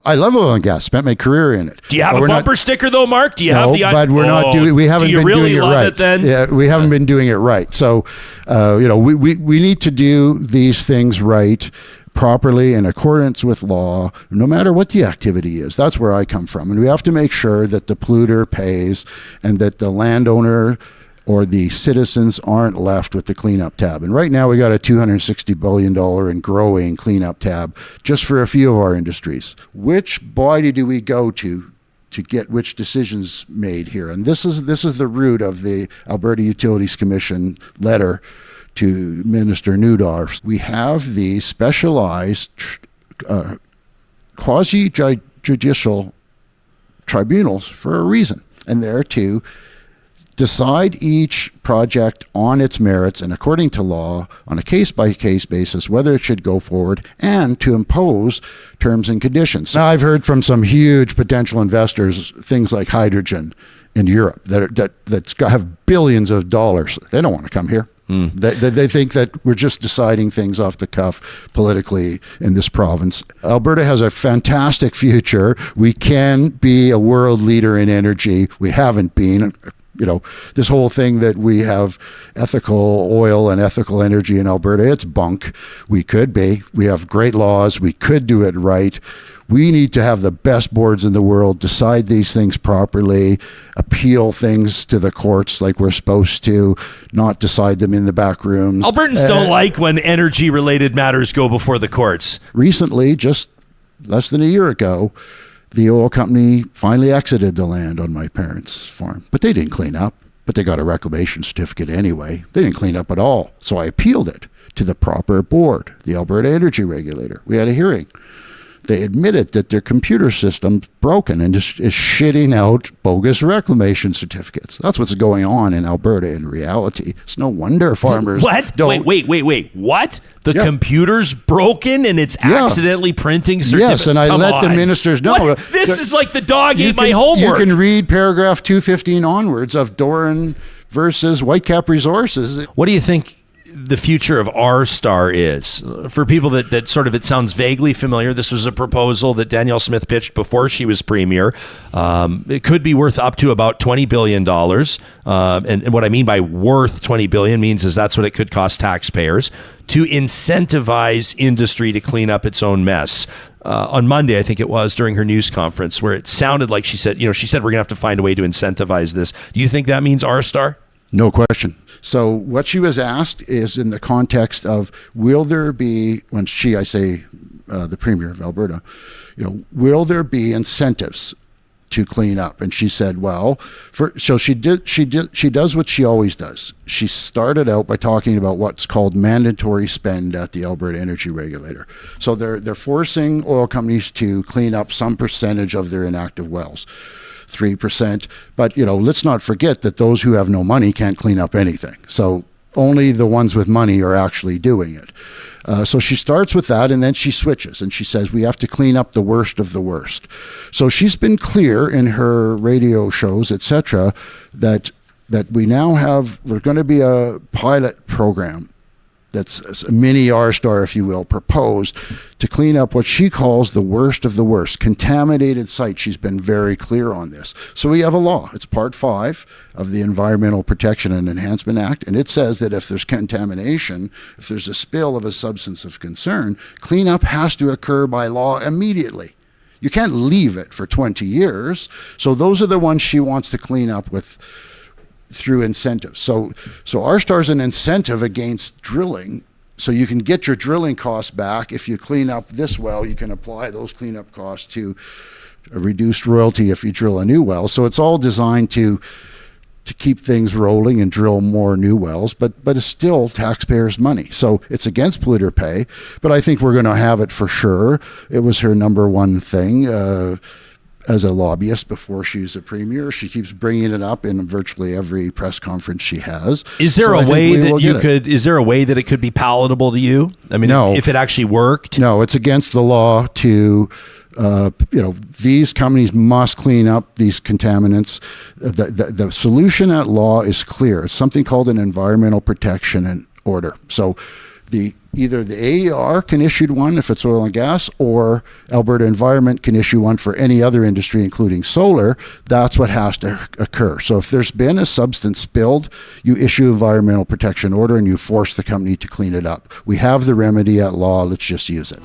I love oil and gas. Spent my career in it. Do you have a bumper sticker though, Mark? Do you have the? But we're not doing. We haven't been doing it right. It then? Yeah, we haven't been doing it right. So, we need to do these things right, properly, in accordance with law, no matter what the activity is. That's where I come from, and we have to make sure that the polluter pays, and that the landowner or the citizens aren't left with the cleanup tab. And right now we got a $260 billion and growing cleanup tab just for a few of our industries. Which body do we go to get which decisions made here? And this is the root of the Alberta Utilities Commission letter to Minister Newdorf. We have these specialized quasi-judicial tribunals for a reason, and they're to decide each project on its merits and according to law on a case-by-case basis whether it should go forward, and to impose terms and conditions. Now, I've heard from some huge potential investors things like hydrogen in Europe that have billions of dollars. They don't want to come here. They think that we're just deciding things off the cuff politically in this province. Alberta has a fantastic future. We can be a world leader in energy. We haven't been. This whole thing that we have ethical oil and ethical energy in Alberta, it's bunk. We could be. We have great laws. We could do it right. We need to have the best boards in the world, decide these things properly, appeal things to the courts like we're supposed to, not decide them in the back rooms. Albertans don't like when energy-related matters go before the courts. Recently, just less than a year ago, the oil company finally exited the land on my parents' farm. But they didn't clean up. But they got a reclamation certificate anyway. They didn't clean up at all. So I appealed it to the proper board, the Alberta Energy Regulator. We had a hearing. They admitted that their computer system's broken and is shitting out bogus reclamation certificates. That's what's going on in Alberta in reality. It's no wonder farmers don't... Wait. What? The computer's broken and it's accidentally printing certificates? Yes, and I let the ministers know. What? This is like the dog ate my homework. You can read paragraph 215 onwards of Dorin versus Whitecap Resources. What do you think the future of R-Star is? For people that sort of, it sounds vaguely familiar, this was a proposal that Danielle Smith pitched before she was premier. It could be worth up to about $20 billion. And what I mean by worth $20 billion means is that's what it could cost taxpayers to incentivize industry to clean up its own mess. On Monday, I think it was, during her news conference, where it sounded like she said we're going to have to find a way to incentivize this. Do you think that means R-Star? No question. So what she was asked is in the context of, will there be, the Premier of Alberta, will there be incentives to clean up? And she said, she does what she always does. She started out by talking about what's called mandatory spend at the Alberta Energy Regulator. So they're forcing oil companies to clean up some percentage of their inactive wells. 3%. But, let's not forget that those who have no money can't clean up anything. So only the ones with money are actually doing it. So she starts with that, and then she switches and she says, we have to clean up the worst of the worst. So she's been clear in her radio shows, etc., that we're going to be a pilot program that's a mini R-Star, if you will, proposed to clean up what she calls the worst of the worst, contaminated sites. She's been very clear on this. So we have a law. It's Part 5 of the Environmental Protection and Enhancement Act, and it says that if there's contamination, if there's a spill of a substance of concern, cleanup has to occur by law immediately. You can't leave it for 20 years. So those are the ones she wants to clean up with through incentives. So R-Star is an incentive against drilling. So you can get your drilling costs back. If you clean up this well, you can apply those cleanup costs to a reduced royalty if you drill a new well. So it's all designed to keep things rolling and drill more new wells, but it's still taxpayers' money. So it's against polluter pay, but I think we're going to have it for sure. It was her number one thing. As a lobbyist before she was a premier, she keeps bringing it up in virtually every press conference she has. Is there a way that it could be palatable to you? I mean, no. If it actually worked? No, it's against the law to, these companies must clean up these contaminants. The solution at law is clear. It's something called an environmental protection order. So the either the AER can issue one if it's oil and gas, or Alberta Environment can issue one for any other industry, including solar. That's what has to occur. So if there's been a substance spilled, you issue environmental protection order and you force the company to clean it up. We have the remedy at law. Let's just use it.